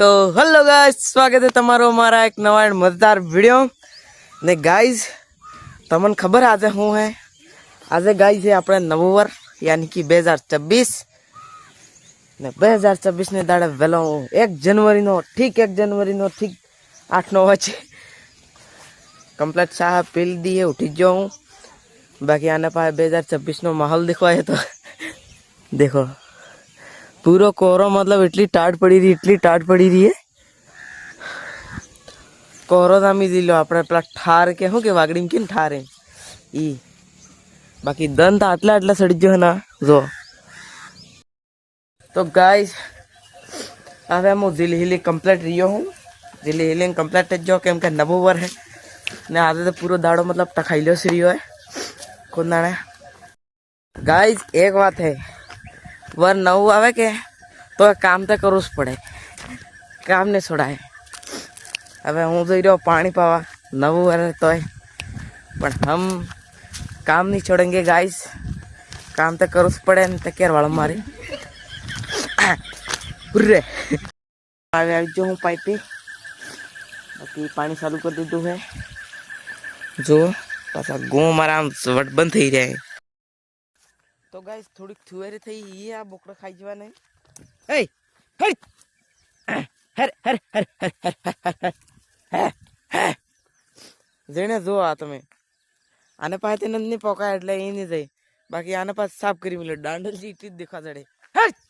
तो hello guys, स्वागत है तमारो हमारा एक नवा मजेदार वीडियो ने गाइस तमन खबर आज हूँ है आज गाइस है अपने नवंबर यानी कि 2024 ने 2024 ने दाड़े वेलो 1 जनवरी नो ठीक 8-9 बजे कंप्लीट चाह पी दी है उठी जो हूँ। बाकी आने पाए 2026 नो माहौल देखो है तो देखो पूरा कोहरो मतलब इतनी टाट पड़ी रही है कोहरो नामी दिलो अपने पेला ठार के हूँ के वागड़ी के ठारे ई बाकी दन तो आटला आटला सड़ी जो है ना जो तो गाइस હવે હું જીલી હિલી કમ્પ્લીટ રહ્યો હું જીલી હિલિંગ કમ્પ્લીટ જ જો કેમ કે નવંબર है ને આજે તો પૂરો દાડો मतलब ટખાઈલો સી રહ્યો है કોનાણે गाइस एक बात है वर नव आवे के तो काम तो करવું જ પડે काम नहीं छोड़ाए હવે હું જઈ રહ્યો પાણી પાવા નવું वर तो પણ हम काम नहीं छोड़ेंगे गाइस काम तो करવું જ પડે ને તો કેર વાળો મારી रे जो हूँ पाइपी बाकी पानी चालू कर दीधु है जो पासा गो मारा वट बंद थी रहे तो गाइस थोड़ी थुएरी थी ये आ बोकड़ा खाई जवा नहीं ए हट हर हर हर हर हर हर जेने जो आ તમે આને પાસે નંદની પોકા એટલે એ નહીં જાય બાકી આને પાસે સાફ કરી મિલો દાંડલ જીટી જ દેખા જડે હટ